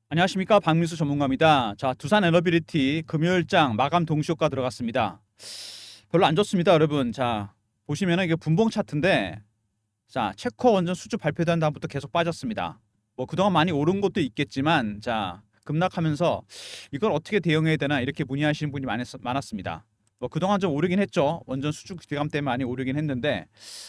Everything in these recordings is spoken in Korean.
안녕하십니까, 박민수 전문가입니다. 자, 두산 에너비리티 금요일장 마감 동시효과 들어갔습니다. 별로 안 좋습니다, 여러분. 자, 보시면은 이게 분봉 차트인데, 자, 체코 원전 수주 발표된 다음부터 계속 빠졌습니다. 뭐 그동안 많이 오른 것도 있겠지만, 자, 급락하면서 이걸 어떻게 대응해야 되나 이렇게 문의하시는 분이 많았습니다. 뭐 그동안 좀 오르긴 했죠. 원전 수주 기대감 때문에 많이 오르긴 했는데,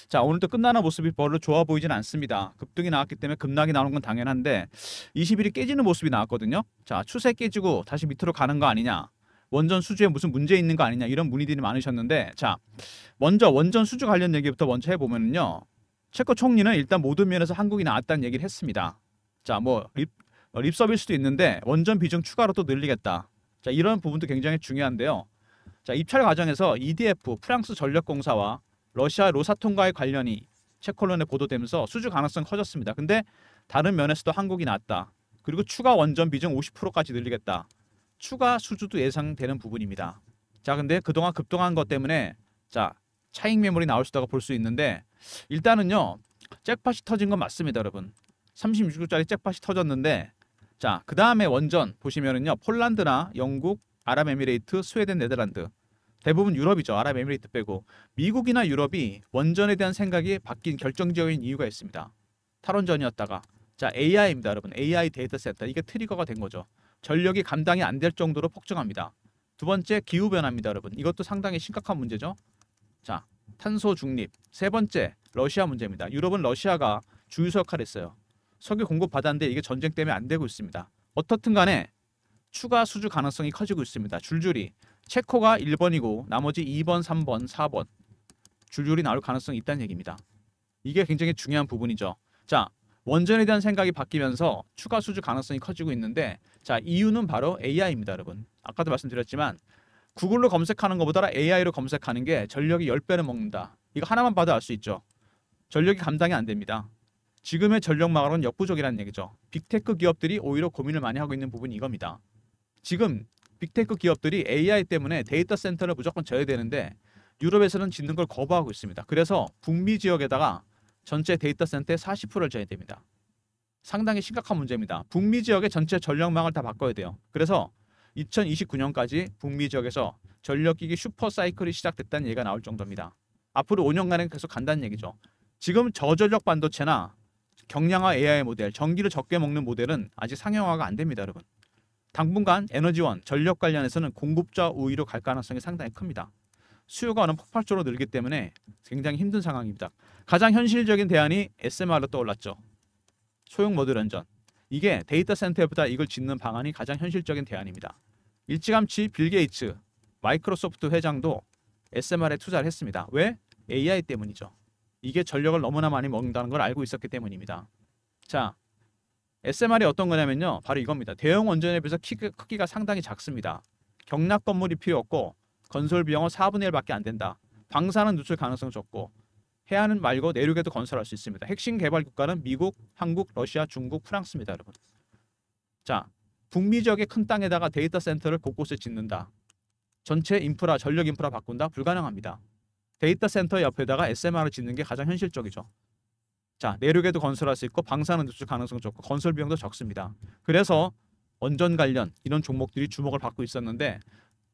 자, 오늘도 끝나는 모습이 별로 좋아 보이진 않습니다. 급등이 나왔기 때문에 급락이 나오는 건 당연한데 20일이 깨지는 모습이 나왔거든요. 자, 추세 깨지고 다시 밑으로 가는 거 아니냐, 원전 수주에 무슨 문제 있는 거 아니냐, 이런 문의들이 많으셨는데, 자, 먼저 원전 수주 관련 얘기부터 먼저 해보면요, 체코 총리는 일단 모든 면에서 한국이 나왔다는 얘기를 했습니다. 자, 뭐 립서비일 수도 있는데 원전 비중 추가로 또 늘리겠다. 자, 이런 부분도 굉장히 중요한데요. 자, 입찰 과정에서 EDF 프랑스 전력공사와 러시아 로사톰과의 관련이 체코 언론에 보도되면서 수주 가능성 커졌습니다. 근데 다른 면에서도 한국이 낫다. 그리고 추가 원전 비중 50%까지 늘리겠다. 추가 수주도 예상되는 부분입니다. 자, 근데 그동안 급등한 것 때문에, 자, 차익 매물이 나올 수도 볼 수 있는데, 일단은요, 잭팟이 터진 건 맞습니다, 여러분. 36주짜리 잭팟이 터졌는데, 자, 그 다음에 원전 보시면은요, 폴란드나 영국, 아랍에미레이트, 스웨덴, 네덜란드, 대부분 유럽이죠. 아랍에미레이트 빼고. 미국이나 유럽이 원전에 대한 생각이 바뀐 결정적인 이유가 있습니다. 탈원전이었다가, 자, AI입니다, 여러분. AI 데이터 센터, 이게 트리거가 된 거죠. 전력이 감당이 안 될 정도로 폭증합니다. 두 번째, 기후 변화입니다, 여러분. 이것도 상당히 심각한 문제죠. 자, 탄소 중립. 세 번째, 러시아 문제입니다. 유럽은 러시아가 주유소 역할을 했어요. 석유 공급 받았는데 이게 전쟁 때문에 안 되고 있습니다. 어떻든 간에 추가 수주 가능성이 커지고 있습니다. 줄줄이 체코가 1번이고 나머지 2번, 3번, 4번 줄줄이 나올 가능성이 있다는 얘기입니다. 이게 굉장히 중요한 부분이죠. 자, 원전에 대한 생각이 바뀌면서 추가 수주 가능성이 커지고 있는데, 자, 이유는 바로 AI입니다, 여러분. 아까도 말씀드렸지만 구글로 검색하는 것보다 AI로 검색하는 게 전력이 10배는 먹는다. 이거 하나만 봐도 알 수 있죠. 전력이 감당이 안 됩니다. 지금의 전력 마감은 역부족이라는 얘기죠. 빅테크 기업들이 오히려 고민을 많이 하고 있는 부분이 이겁니다. 지금 빅테크 기업들이 AI 때문에 데이터 센터를 무조건 져야 되는데 유럽에서는 짓는 걸 거부하고 있습니다. 그래서 북미 지역에다가 전체 데이터 센터의 40%를 져야 됩니다. 상당히 심각한 문제입니다. 북미 지역의 전체 전력망을 다 바꿔야 돼요. 그래서 2029년까지 북미 지역에서 전력기기 슈퍼 사이클이 시작됐다는 얘기가 나올 정도입니다. 앞으로 5년간은 계속 간다는 얘기죠. 지금 저전력 반도체나 경량화 AI 모델, 전기를 적게 먹는 모델은 아직 상용화가 안 됩니다, 여러분. 당분간 에너지원, 전력 관련해서는 공급자 우위로 갈 가능성이 상당히 큽니다. 수요가 폭발적으로 늘기 때문에 굉장히 힘든 상황입니다. 가장 현실적인 대안이 SMR로 떠올랐죠. 소형 모듈 원전. 이게 데이터 센터보다 이걸 짓는 방안이 가장 현실적인 대안입니다. 일찌감치 빌 게이츠, 마이크로소프트 회장도 SMR에 투자를 했습니다. 왜? AI 때문이죠. 이게 전력을 너무나 많이 먹는다는 걸 알고 있었기 때문입니다. 자, SMR이 어떤 거냐면요, 바로 이겁니다. 대형 원전에 비해서 크기가 상당히 작습니다. 경락 건물이 필요 없고 건설 비용은 4분의 1밖에 안 된다. 방사능 누출 가능성 적고 해안 말고 내륙에도 건설할 수 있습니다. 핵심 개발 국가는 미국, 한국, 러시아, 중국, 프랑스입니다, 여러분. 자, 북미 지역의 큰 땅에다가 데이터 센터를 곳곳에 짓는다. 전체 인프라, 전력 인프라 바꾼다? 불가능합니다. 데이터 센터 옆에다가 SMR을 짓는 게 가장 현실적이죠. 자, 내륙에도 건설할 수 있고 방사능 누출 가능성 적고 건설 비용도 적습니다. 그래서 원전 관련 이런 종목들이 주목을 받고 있었는데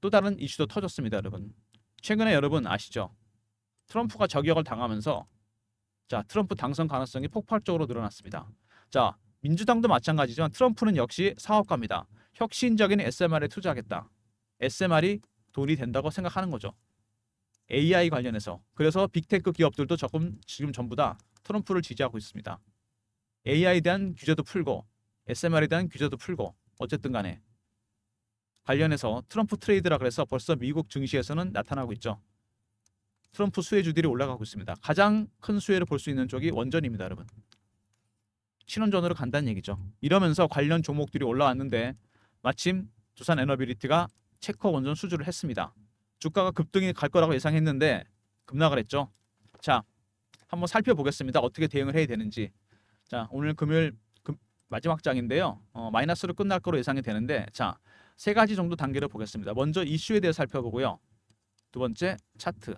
또 다른 이슈도 터졌습니다, 여러분. 최근에 여러분 아시죠? 트럼프가 저격을 당하면서, 자, 트럼프 당선 가능성이 폭발적으로 늘어났습니다. 자, 민주당도 마찬가지지만 트럼프는 역시 사업가입니다. 혁신적인 SMR에 투자하겠다. SMR이 돈이 된다고 생각하는 거죠. AI 관련해서. 그래서 빅테크 기업들도 조금 지금 전부 다 트럼프를 지지하고 있습니다. AI에 대한 규제도 풀고 SMR에 대한 규제도 풀고 어쨌든 간에 관련해서 트럼프 트레이드라 그래서 벌써 미국 증시에서는 나타나고 있죠. 트럼프 수혜주들이 올라가고 있습니다. 가장 큰 수혜를 볼 수 있는 쪽이 원전입니다, 여러분. 신원전으로 간다는 얘기죠. 이러면서 관련 종목들이 올라왔는데 마침 두산 에너비리티가 체코 원전 수주를 했습니다. 주가가 급등이 갈 거라고 예상했는데 급락을 했죠. 자, 한번 살펴보겠습니다. 어떻게 대응을 해야 되는지. 자, 오늘 금요일 마지막 장인데요. 마이너스로 끝날 거로 예상이 되는데, 자, 세 가지 정도 단계를 보겠습니다. 먼저 이슈에 대해 살펴보고요. 두 번째, 차트.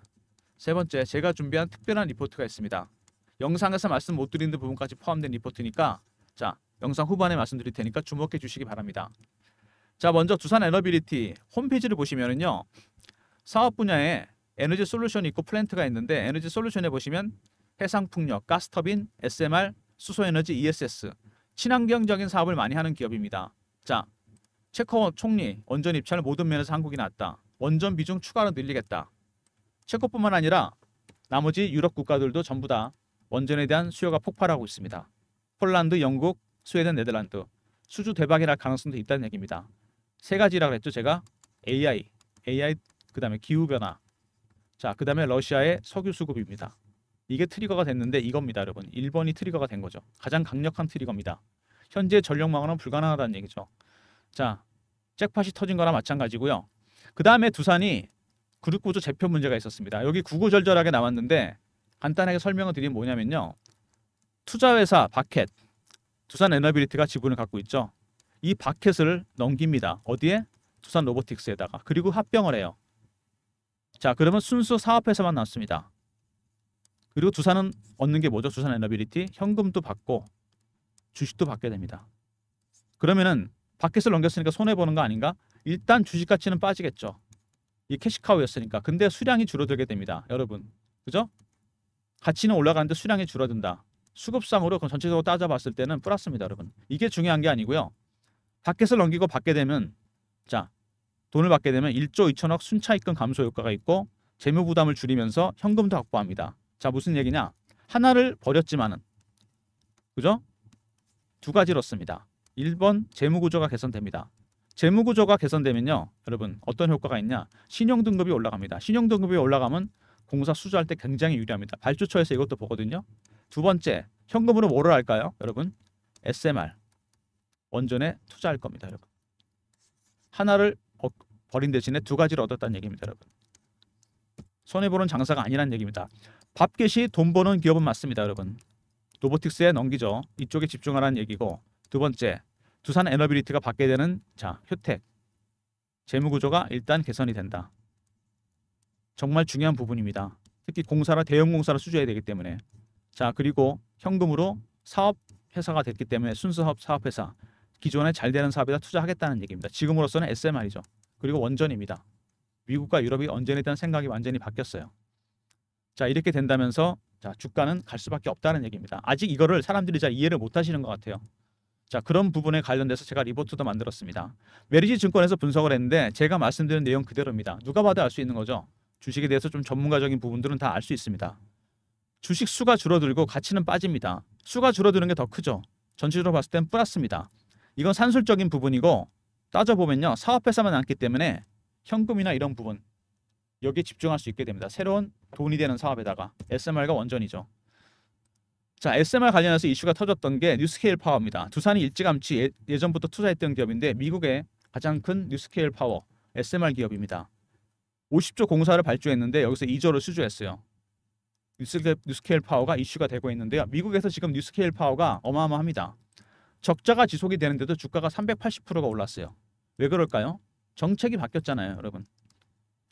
세 번째, 제가 준비한 특별한 리포트가 있습니다. 영상에서 말씀 못 드리는 부분까지 포함된 리포트니까, 자, 영상 후반에 말씀드릴 테니까 주목해 주시기 바랍니다. 자, 먼저 두산 에너비리티 홈페이지를 보시면은요. 사업 분야에 에너지 솔루션이 있고 플랜트가 있는데 에너지 솔루션에 보시면 해상풍력, 가스터빈, SMR, 수소에너지, ESS 친환경적인 사업을 많이 하는 기업입니다. 자, 체코 총리 원전 입찰 모든 면에서 한국이 낫다. 원전 비중 추가로 늘리겠다. 체코뿐만 아니라 나머지 유럽 국가들도 전부 다 원전에 대한 수요가 폭발하고 있습니다. 폴란드, 영국, 스웨덴, 네덜란드 수주 대박이 날 가능성도 있다는 얘기입니다. 세 가지라고 했죠. 제가 AI 그다음에 기후변화, 자 그다음에 러시아의 석유 수급입니다. 이게 트리거가 됐는데 이겁니다. 여러분. 1번이 트리거가 된 거죠. 가장 강력한 트리거입니다. 현재 전력망으로는 불가능하다는 얘기죠. 자, 잭팟이 터진 거나 마찬가지고요. 그 다음에 두산이 그룹구조 재편 문제가 있었습니다. 여기 구구절절하게 나왔는데 간단하게 설명을 드리면 뭐냐면요. 투자회사 바켓, 두산 에너비리티가 지분을 갖고 있죠. 이 바켓을 넘깁니다. 어디에? 두산 로보틱스에다가. 그리고 합병을 해요. 자, 그러면 순수 사업회사만 남습니다. 그리고 두산은 얻는 게 뭐죠? 두산 에너비리티 현금도 받고 주식도 받게 됩니다. 그러면은 바켓을 넘겼으니까 손해 보는 거 아닌가? 일단 주식 가치는 빠지겠죠. 이 캐시카우였으니까. 근데 수량이 줄어들게 됩니다. 여러분. 그죠? 가치는 올라가는데 수량이 줄어든다. 수급상으로 그럼 전체적으로 따져봤을 때는 플러스입니다, 여러분. 이게 중요한 게 아니고요. 바켓을 넘기고 받게 되면 자, 돈을 받게 되면 1조 2천억 순차입금 감소 효과가 있고 재무 부담을 줄이면서 현금도 확보합니다. 자, 무슨 얘기냐? 하나를 버렸지만은 그죠? 두 가지로 씁니다. 1번 재무 구조가 개선됩니다. 재무 구조가 개선되면요. 여러분, 어떤 효과가 있냐? 신용 등급이 올라갑니다. 신용 등급이 올라가면 공사 수주할 때 굉장히 유리합니다. 발주처에서 이것도 보거든요. 두 번째, 현금으로 뭐를 할까요? 여러분, SMR 원전에 투자할 겁니다, 여러분. 하나를 버린 대신에 두 가지를 얻었다는 얘기입니다, 여러분. 손해보는 장사가 아니라는 얘기입니다. 밥겟이 돈 버는 기업은 맞습니다, 여러분. 로보틱스에 넘기죠. 이쪽에 집중하라는 얘기고, 두 번째, 두산 에너비리티가 받게 되는 자 혜택, 재무 구조가 일단 개선이 된다. 정말 중요한 부분입니다. 특히 공사라 대형 공사를 수주해야 되기 때문에. 자, 그리고 현금으로 사업 회사가 됐기 때문에 순수 사업 회사, 기존에 잘 되는 사업에다 투자하겠다는 얘기입니다. 지금으로서는 SMR이죠. 그리고 원전입니다. 미국과 유럽이 원전에 대한 생각이 완전히 바뀌었어요. 자, 이렇게 된다면서 자, 주가는 갈 수밖에 없다는 얘기입니다. 아직 이거를 사람들이 잘 이해를 못 하시는 것 같아요. 자, 그런 부분에 관련돼서 제가 리포트도 만들었습니다. 메리지 증권에서 분석을 했는데 제가 말씀드린 내용 그대로입니다. 누가 봐도 알 수 있는 거죠. 주식에 대해서 좀 전문가적인 부분들은 다 알 수 있습니다. 주식 수가 줄어들고 가치는 빠집니다. 수가 줄어드는 게 더 크죠. 전체적으로 봤을 땐 플러스입니다. 이건 산술적인 부분이고 따져보면요. 사업회사만 남기 때문에 현금이나 이런 부분 여기에 집중할 수 있게 됩니다. 새로운 돈이 되는 사업에다가 SMR과 원전이죠. 자, SMR 관련해서 이슈가 터졌던 게 뉴스케일 파워입니다. 두산이 일찌감치 예전부터 투자했던 기업인데 미국의 가장 큰 뉴스케일 파워 SMR 기업입니다. 50조 공사를 발주했는데 여기서 2조를 수주했어요. 뉴스케일 파워가 이슈가 되고 있는데요. 미국에서 지금 뉴스케일 파워가 어마어마합니다. 적자가 지속이 되는데도 주가가 380%가 올랐어요. 왜 그럴까요? 정책이 바뀌었잖아요, 여러분.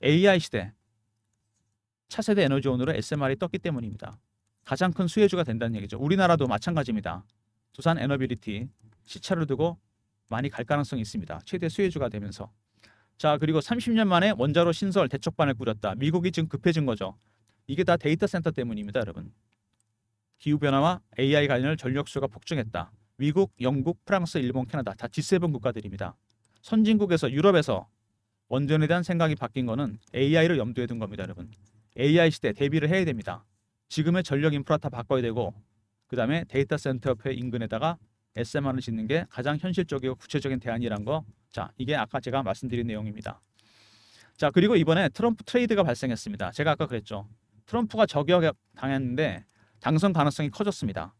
AI 시대, 차세대 에너지원으로 SMR이 떴기 때문입니다. 가장 큰 수혜주가 된다는 얘기죠. 우리나라도 마찬가지입니다. 두산 에너비리티 시차를 두고 많이 갈 가능성이 있습니다. 최대 수혜주가 되면서. 자, 그리고 30년 만에 원자로 신설 대척반을 꾸렸다. 미국이 지금 급해진 거죠. 이게 다 데이터 센터 때문입니다, 여러분. 기후변화와 AI 관련 전력 수요가 폭증했다. 미국, 영국, 프랑스, 일본, 캐나다 다 G7 국가들입니다. 선진국에서 유럽에서 원전에 대한 생각이 바뀐 거는 AI를 염두에 둔 겁니다, 여러분. AI 시대 대비를 해야 됩니다. 지금의 전력 인프라 다 바꿔야 되고 그 다음에 데이터 센터 옆에 인근에다가 SMR을 짓는 게 가장 현실적이고 구체적인 대안이란 거. 자, 이게 아까 제가 말씀드린 내용입니다. 자, 그리고 이번에 트럼프 트레이드가 발생했습니다. 제가 아까 그랬죠. 트럼프가 저격 당했는데 당선 가능성이 커졌습니다.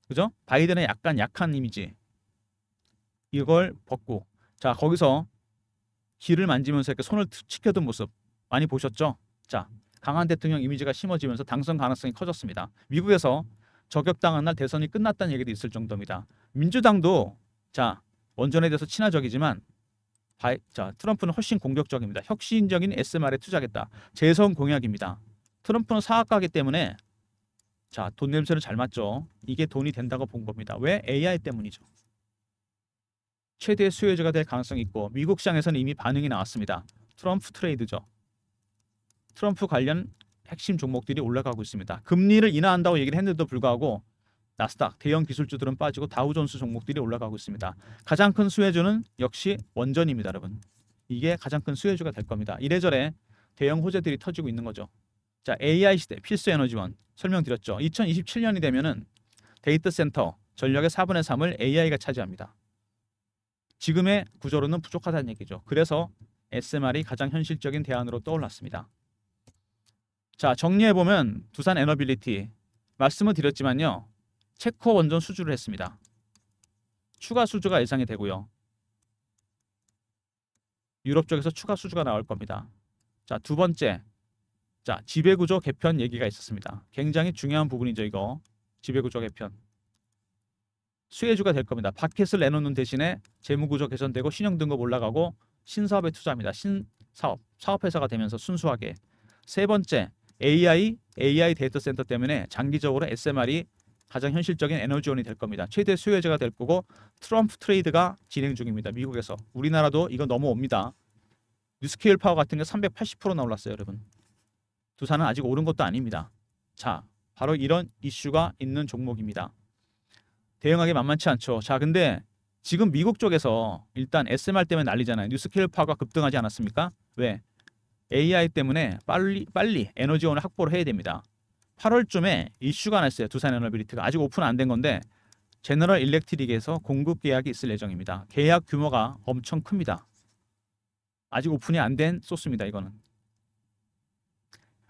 그죠? 바이든의 약간 약한 이미지 이걸 벗고 자, 거기서 귀를 만지면서 이렇게 손을 치켜든 모습 많이 보셨죠? 자, 강한 대통령 이미지가 심어지면서 당선 가능성이 커졌습니다. 미국에서 저격당한 날 대선이 끝났다는 얘기도 있을 정도입니다. 민주당도 자, 원전에 대해서 친화적이지만 자, 트럼프는 훨씬 공격적입니다. 혁신적인 SMR에 투자하겠다. 재선 공약입니다. 트럼프는 사학가이기 때문에 자, 돈 냄새는 잘 맞죠? 이게 돈이 된다고 본 겁니다. 왜? AI 때문이죠. 최대 수혜주가 될 가능성이 있고 미국 시장에서는 이미 반응이 나왔습니다. 트럼프 트레이드죠. 트럼프 관련 핵심 종목들이 올라가고 있습니다. 금리를 인하한다고 얘기를 했는데도 불구하고 나스닥 대형 기술주들은 빠지고 다우존스 종목들이 올라가고 있습니다. 가장 큰 수혜주는 역시 원전입니다, 여러분. 이게 가장 큰 수혜주가 될 겁니다. 이래저래 대형 호재들이 터지고 있는 거죠. 자, AI 시대 필수 에너지원 설명드렸죠. 2027년이 되면은 데이터 센터 전력의 4분의 3을 AI가 차지합니다. 지금의 구조로는 부족하다는 얘기죠. 그래서 SMR이 가장 현실적인 대안으로 떠올랐습니다. 자, 정리해보면 두산 에너빌리티 말씀을 드렸지만요. 체코 원전 수주를 했습니다. 추가 수주가 예상이 되고요. 유럽 쪽에서 추가 수주가 나올 겁니다. 자, 두 번째. 자, 지배구조 개편 얘기가 있었습니다. 굉장히 중요한 부분이죠, 이거. 지배구조 개편. 수혜주가 될 겁니다. 바켓을 내놓는 대신에 재무구조 개선되고 신용등급 올라가고 신사업에 투자합니다. 신사업, 사업회사가 되면서 순수하게. 세 번째, AI 데이터 센터 때문에 장기적으로 SMR이 가장 현실적인 에너지원이 될 겁니다. 최대 수혜주가 될 거고 트럼프 트레이드가 진행 중입니다. 미국에서. 우리나라도 이거 넘어옵니다. 뉴스케일 파워 같은 게 380%나 올랐어요, 여러분. 두산은 아직 오른 것도 아닙니다. 자, 바로 이런 이슈가 있는 종목입니다. 대응하기 만만치 않죠. 자, 근데 지금 미국 쪽에서 일단 SMR 때문에 난리잖아요. 뉴스케일 파워가 급등하지 않았습니까? 왜? AI 때문에 빨리 에너지원을 확보를 해야 됩니다. 8월쯤에 이슈가 하나 있어요. 두산 에너빌리티가 아직 오픈 안 된 건데 제너럴 일렉트릭에서 공급 계약이 있을 예정입니다. 계약 규모가 엄청 큽니다. 아직 오픈이 안 된 소스입니다. 이거는.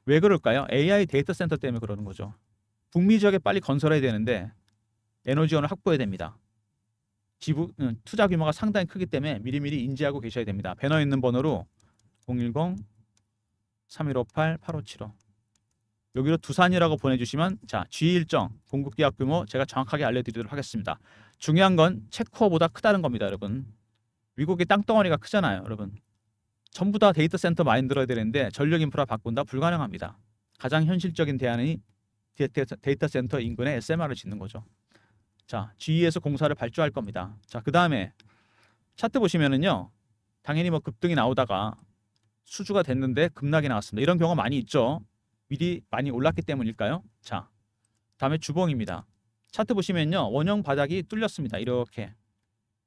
왜 그럴까요? AI 데이터 센터 때문에 그러는 거죠. 북미 지역에 빨리 건설해야 되는데 에너지원을 확보해야 됩니다. 투자 규모가 상당히 크기 때문에 미리미리 인지하고 계셔야 됩니다. 배너 있는 번호로 010-3158-8575 여기로 두산이라고 보내주시면 자, G 일정 공급 계약 규모 제가 정확하게 알려드리도록 하겠습니다. 중요한 건 체코어보다 크다는 겁니다, 여러분. 미국의 땅덩어리가 크잖아요, 여러분. 전부 다 데이터 센터 마인드러야 되는데 전력 인프라 바꾼다 불가능합니다. 가장 현실적인 대안이 데이터 센터 인근에 SMR을 짓는 거죠. 자, GE에서 공사를 발주할 겁니다. 자, 그 다음에 차트 보시면은요, 당연히 뭐 급등이 나오다가 수주가 됐는데 급락이 나왔습니다. 이런 경우가 많이 있죠. 미리 많이 올랐기 때문일까요? 자, 다음에 주봉입니다. 차트 보시면요, 원형 바닥이 뚫렸습니다. 이렇게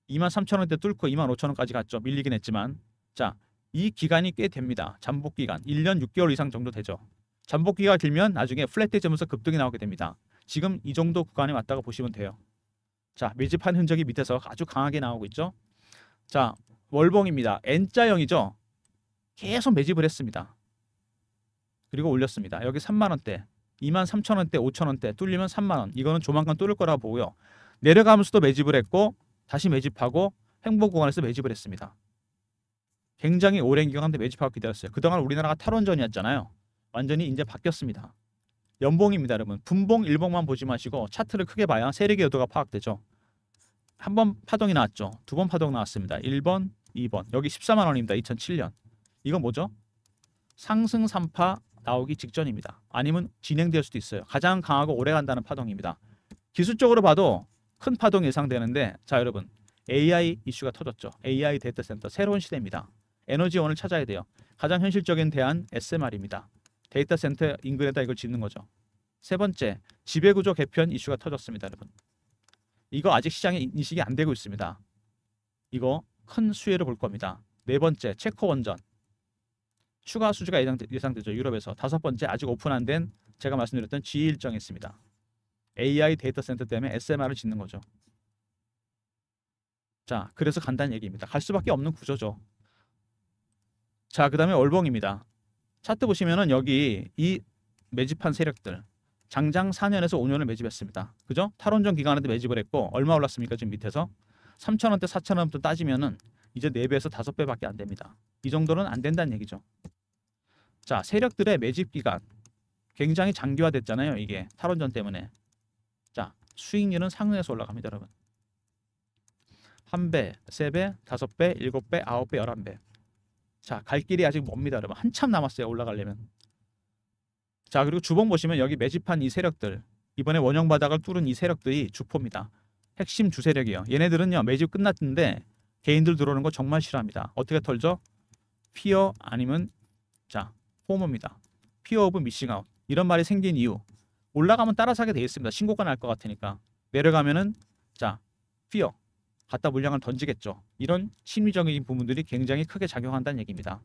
23,000원대 뚫고 25,000원까지 갔죠. 밀리긴 했지만, 자, 이 기간이 꽤 됩니다. 잠복 기간 1년 6개월 이상 정도 되죠. 잠복 기간이 길면 나중에 플랫되면서 급등이 나오게 됩니다. 지금 이 정도 구간에 왔다고 보시면 돼요. 자, 매집한 흔적이 밑에서 아주 강하게 나오고 있죠. 자, 월봉입니다. N자형이죠. 계속 매집을 했습니다. 그리고 올렸습니다. 여기 3만원대, 23,000원대, 5,000원대 뚫리면 3만원. 이거는 조만간 뚫을 거라고 보고요. 내려가면서도 매집을 했고 다시 매집하고 행보 구간에서 매집을 했습니다. 굉장히 오랜 기간 매집하고 기다렸어요. 그동안 우리나라가 탈원전이었잖아요. 완전히 이제 바뀌었습니다. 연봉입니다, 여러분. 분봉, 일봉만 보지 마시고 차트를 크게 봐야 세력의 의도가 파악되죠. 한 번 파동이 나왔죠. 두 번 파동 나왔습니다. 1번, 2번. 여기 14만 원입니다. 2007년. 이건 뭐죠? 상승 3파 나오기 직전입니다. 아니면 진행될 수도 있어요. 가장 강하고 오래 간다는 파동입니다. 기술적으로 봐도 큰 파동 예상되는데 자, 여러분. AI 이슈가 터졌죠. AI 데이터 센터 새로운 시대입니다. 에너지원을 찾아야 돼요. 가장 현실적인 대안 SMR입니다. 데이터 센터 인근에다 이걸 짓는 거죠. 세 번째, 지배구조 개편 이슈가 터졌습니다, 여러분. 이거 아직 시장에 인식이 안 되고 있습니다. 이거 큰 수혜를 볼 겁니다. 네 번째, 체코 원전. 추가 수주가 예상되죠. 유럽에서. 다섯 번째, 아직 오픈 안 된 제가 말씀드렸던 G 일정이 있습니다. AI 데이터 센터 때문에 SMR을 짓는 거죠. 자, 그래서 간다는 얘기입니다. 갈 수밖에 없는 구조죠. 자, 그 다음에 월봉입니다. 차트 보시면은 여기 이 매집한 세력들 장장 4년에서 5년을 매집했습니다. 그죠? 탈원전 기간에도 매집을 했고 얼마 올랐습니까? 지금 밑에서 3,000원대 4,000원부터 따지면은 이제 4배에서 5배밖에 안 됩니다. 이 정도는 안 된다는 얘기죠. 자, 세력들의 매집 기간 굉장히 장기화됐잖아요. 이게 탈원전 때문에. 자, 수익률은 상승해서 올라갑니다, 여러분. 1배, 3배, 5배, 7배, 9배, 11배. 자, 갈 길이 아직 멉니다, 여러분. 한참 남았어요, 올라가려면. 자, 그리고 주봉 보시면 여기 매집한 이 세력들 이번에 원형 바닥을 뚫은 이 세력들이 주포입니다. 핵심 주세력이에요. 얘네들은요 매집 끝났는데 개인들 들어오는 거 정말 싫어합니다. 어떻게 털죠? 피어 아니면 자 포머입니다. 피어 오브 미싱 아웃. 이런 말이 생긴 이유. 올라가면 따라서 하게 돼 있습니다. 신고가 날 것 같으니까. 내려가면은 자 피어 갖다 물량을 던지겠죠. 이런 심리적인 부분들이 굉장히 크게 작용한다는 얘기입니다.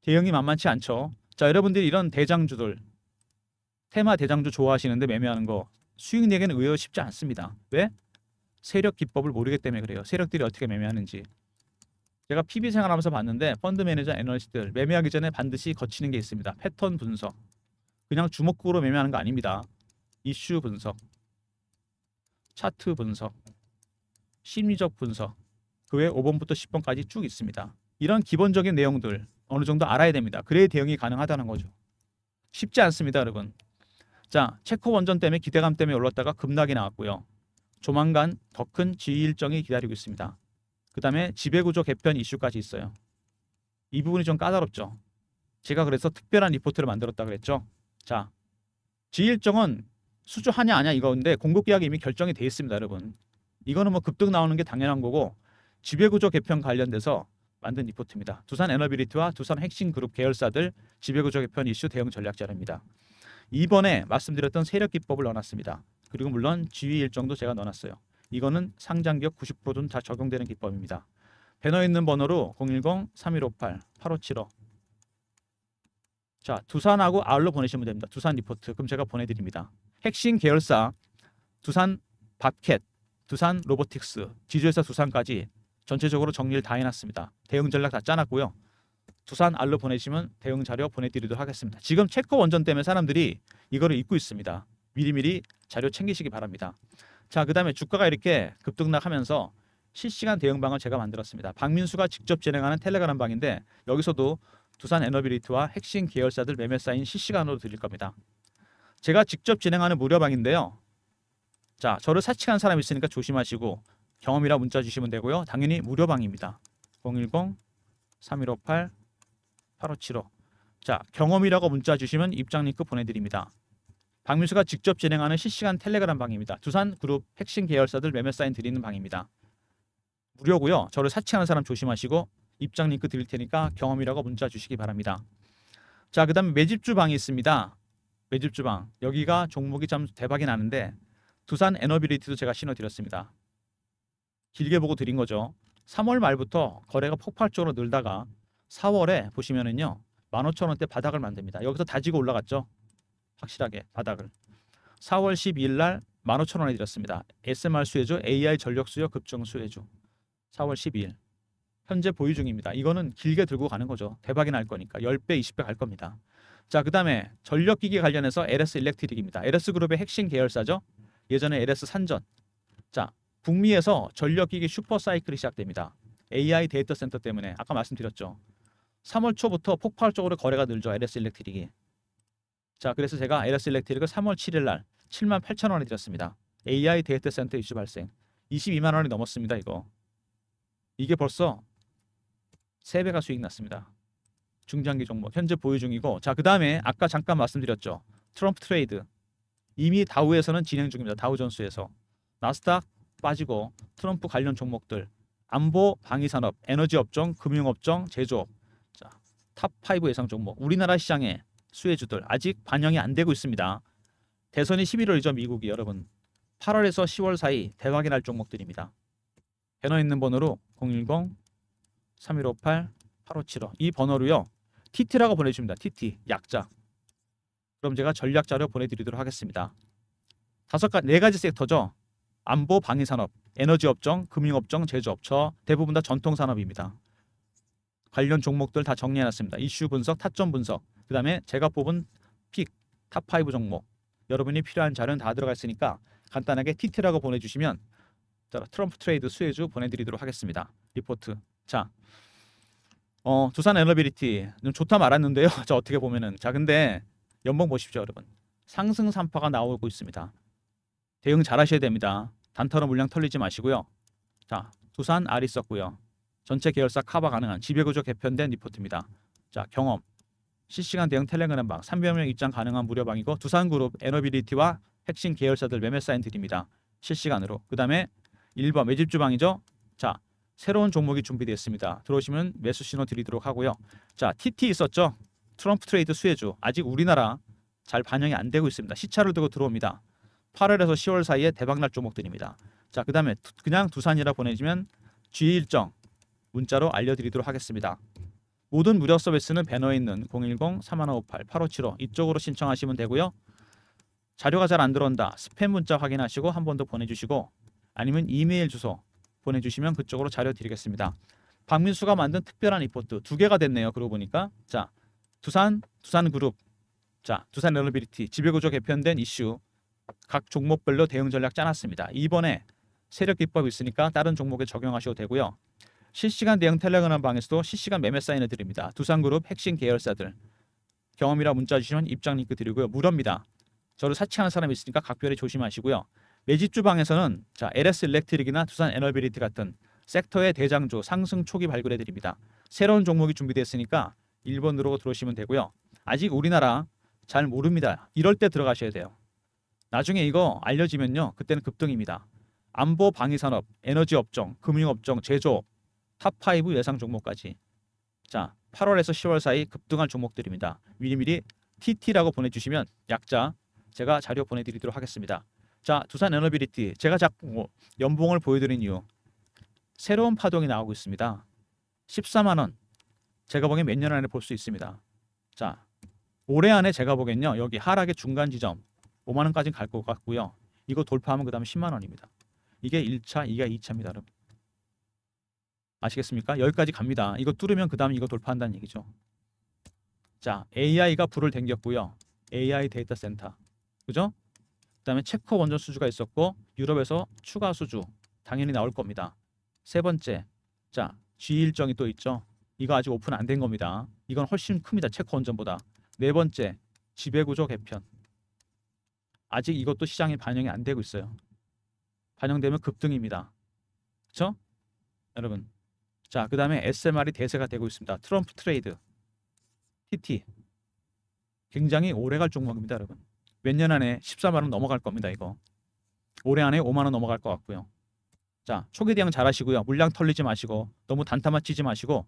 대응이 만만치 않죠. 자 여러분들이 이런 대장주들 테마 대장주 좋아하시는데 매매하는 거 수익 내기는 의외로 쉽지 않습니다. 왜? 세력 기법을 모르기 때문에 그래요. 세력들이 어떻게 매매하는지. 제가 PB 생활하면서 봤는데 펀드 매니저 애널리스트들 매매하기 전에 반드시 거치는 게 있습니다. 패턴 분석. 그냥 주먹구로 매매하는 거 아닙니다. 이슈 분석, 차트 분석, 심리적 분석, 그 외 5번부터 10번까지 쭉 있습니다. 이런 기본적인 내용들 어느 정도 알아야 됩니다. 그래야 대응이 가능하다는 거죠. 쉽지 않습니다, 여러분. 자, 체코 원전 때문에 기대감 때문에 올랐다가 급락이 나왔고요. 조만간 더 큰 지휘 일정이 기다리고 있습니다. 그 다음에 지배구조 개편 이슈까지 있어요. 이 부분이 좀 까다롭죠. 제가 그래서 특별한 리포트를 만들었다 그랬죠. 자, 지휘 일정은 수주하냐 아냐 이거인데 공급 계약이 이미 결정이 돼 있습니다, 여러분. 이거는 뭐 급등 나오는 게 당연한 거고 지배구조 개편 관련돼서 만든 리포트입니다. 두산 에너비리티와 두산 핵심 그룹 계열사들 지배구조 개편 이슈 대응 전략 자료입니다. 이번에 말씀드렸던 세력 기법을 넣어놨습니다. 그리고 물론 지휘 일정도 제가 넣어놨어요. 이거는 상장기업 90%는 다 적용되는 기법입니다. 배너 있는 번호로 010-3158-8575. 자, 두산하고 R로 보내시면 됩니다. 두산 리포트. 그럼 제가 보내드립니다. 핵심 계열사 두산 밥캣, 두산 로보틱스, 지주회사 두산까지 전체적으로 정리를 다 해놨습니다. 대응 전략 다 짜놨고요. 두산 R로 보내시면 대응 자료 보내드리도록 하겠습니다. 지금 체코 원전 때문에 사람들이 이거를 잊고 있습니다. 미리미리 자료 챙기시기 바랍니다. 자, 그 다음에 주가가 이렇게 급등락하면서 실시간 대응방을 제가 만들었습니다. 박민수가 직접 진행하는 텔레그램 방인데 여기서도 두산 에너비리티와 핵심 계열사들 매매 사인 실시간으로 드릴 겁니다. 제가 직접 진행하는 무료방인데요. 자, 저를 사칭한 사람 있으니까 조심하시고 경험이라 문자 주시면 되고요. 당연히 무료방입니다. 010-3158-8575. 자, 경험이라고 문자 주시면 입장 링크 보내드립니다. 박민수가 직접 진행하는 실시간 텔레그램 방입니다. 두산 그룹 핵심 계열사들 매매 사인 드리는 방입니다. 무료고요. 저를 사칭하는 사람 조심하시고 입장 링크 드릴 테니까 경험이라고 문자 주시기 바랍니다. 자, 그 다음에 매집주 방이 있습니다. 매집주 방. 여기가 종목이 참 대박이 나는데 두산 에너비리티도 제가 신어드렸습니다. 길게 보고 드린 거죠. 3월 말부터 거래가 폭발적으로 늘다가 4월에 보시면은요 15,000원대 바닥을 만듭니다. 여기서 다지고 올라갔죠. 확실하게 바닥을. 4월 12일 날 15,000원에 드렸습니다. SMR 수혜주, AI 전력 수요 급증 수혜주. 4월 12일. 현재 보유 중입니다. 이거는 길게 들고 가는 거죠. 대박이 날 거니까 10배, 20배 갈 겁니다. 자, 그 다음에 전력기기 관련해서 LS 일렉트릭입니다. LS 그룹의 핵심 계열사죠. 예전에 LS 산전. 자, 북미에서 전력기기 슈퍼사이클이 시작됩니다. AI 데이터 센터 때문에 아까 말씀드렸죠. 3월 초부터 폭발적으로 거래가 늘죠. LS 일렉트릭이. 자, 그래서 제가 LS 일렉트릭을 3월 7일 날 78,000원에 드렸습니다. AI 데이터 센터 이슈 발생. 22만 원이 넘었습니다. 이게 벌써 3배가 수익 났습니다. 중장기 종목 현재 보유 중이고, 자, 그 다음에 아까 잠깐 말씀드렸죠. 트럼프 트레이드. 이미 다우에서는 진행 중입니다. 다우존스에서. 나스닥 빠지고 트럼프 관련 종목들. 안보, 방위산업, 에너지업종, 금융업종, 제조업. 자, 탑5 예상 종목. 우리나라 시장에 수혜주들 아직 반영이 안 되고 있습니다. 대선이 11월이죠. 미국이 여러분. 8월에서 10월 사이 대박이 날 종목들입니다. 배너 있는 번호로 010-3158-8575. 이 번호로요. TT라고 보내주십니다. TT 약자. 그럼 제가 전략 자료 보내드리도록 하겠습니다. 4가지 섹터죠. 안보, 방위산업, 에너지업종, 금융업종, 제조업. 저 대부분 다 전통산업입니다. 관련 종목들 다 정리해놨습니다. 이슈 분석, 타점 분석. 그 다음에 제가 뽑은 픽, 탑5 종목. 여러분이 필요한 자료는 다 들어가 있으니까 간단하게 TT라고 보내주시면 트럼프 트레이드 수혜주 보내드리도록 하겠습니다. 리포트. 자, 두산 에너비리티 좀 좋다 말았는데요. 자, 어떻게 보면은 자, 근데 연봉 보십시오, 여러분. 상승 3파가 나오고 있습니다. 대응 잘 하셔야 됩니다. 단타로 물량 털리지 마시고요. 자, 두산 R 있었고요. 전체 계열사 커버 가능한 지배구조 개편된 리포트입니다. 자, 경험. 실시간 대응 텔레그램방 300명 입장 가능한 무료방이고 두산그룹 에너비리티와 핵심 계열사들 매매 사인 드립니다. 실시간으로. 그 다음에 1번 매집 주방이죠. 자, 새로운 종목이 준비되어 있습니다. 들어오시면 매수 신호 드리도록 하고요. 자, TT 있었죠. 트럼프 트레이드 수혜주. 아직 우리나라 잘 반영이 안 되고 있습니다. 시차를 두고 들어옵니다. 8월에서 10월 사이에 대박날 종목들입니다. 자, 그 다음에 그냥 두산이라 보내주면 G 일정 문자로 알려드리도록 하겠습니다. 모든 무료 서비스는 배너에 있는 010-3158-8575 이쪽으로 신청하시면 되고요. 자료가 잘 안 들어온다. 스팸 문자 확인하시고 한 번 더 보내주시고 아니면 이메일 주소 보내주시면 그쪽으로 자료 드리겠습니다. 박민수가 만든 특별한 리포트 2개가 됐네요. 그러고 보니까 자, 두산그룹, 자, 두산 에너빌리티 지배구조 개편된 이슈 각 종목별로 대응 전략 짜놨습니다. 이번에 세력 기법이 있으니까 다른 종목에 적용하셔도 되고요. 실시간 대응 텔레그램 방에서도 실시간 매매 사인을 드립니다. 두산그룹 핵심 계열사들 경험이라 문자 주시면 입장 링크 드리고요. 무료입니다. 저를 사칭하는 사람이 있으니까 각별히 조심하시고요. 매집주 방에서는 자, LS 일렉트릭이나 두산 에너빌리티 같은 섹터의 대장주 상승 초기 발굴해 드립니다. 새로운 종목이 준비됐으니까 1번 누르고 들어오시면 되고요. 아직 우리나라 잘 모릅니다. 이럴 때 들어가셔야 돼요. 나중에 이거 알려지면요. 그때는 급등입니다. 안보 방위산업, 에너지 업종, 금융업종, 제조업 탑5 예상 종목까지. 자, 8월에서 10월 사이 급등할 종목들입니다. 미리미리 TT라고 보내주시면 약자 제가 자료 보내드리도록 하겠습니다. 자, 두산 에너빌리티 제가 자꾸 연봉을 보여드린 이유 새로운 파동이 나오고 있습니다. 14만 원 제가 보기엔 몇 년 안에 볼 수 있습니다. 자, 올해 안에 제가 보기엔요. 여기 하락의 중간 지점 5만 원까지 갈 것 같고요. 이거 돌파하면 그 다음에 10만 원입니다. 이게 1차, 이게 2차입니다. 여러분. 아시겠습니까? 여기까지 갑니다. 이거 뚫으면 그 다음에 이거 돌파한다는 얘기죠. 자, AI가 불을 댕겼고요. AI 데이터 센터. 그죠? 그 다음에 체코 원전 수주가 있었고 유럽에서 추가 수주 당연히 나올 겁니다. 세 번째, 자, G 일정이 또 있죠. 이거 아직 오픈 안 된 겁니다. 이건 훨씬 큽니다. 체코 원전보다. 네 번째, 지배구조 개편. 아직 이것도 시장에 반영이 안 되고 있어요. 반영되면 급등입니다. 그렇죠? 여러분. 자, 그 다음에 SMR이 대세가 되고 있습니다. 트럼프 트레이드, TT. 굉장히 오래갈 종목입니다. 여러분. 몇 년 안에 14만 원 넘어갈 겁니다. 이거. 올해 안에 5만 원 넘어갈 것 같고요. 자, 초기 대응 잘 하시고요. 물량 털리지 마시고 너무 단타만 치지 마시고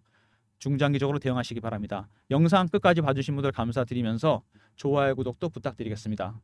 중장기적으로 대응하시기 바랍니다. 영상 끝까지 봐주신 분들 감사드리면서 좋아요, 구독도 부탁드리겠습니다.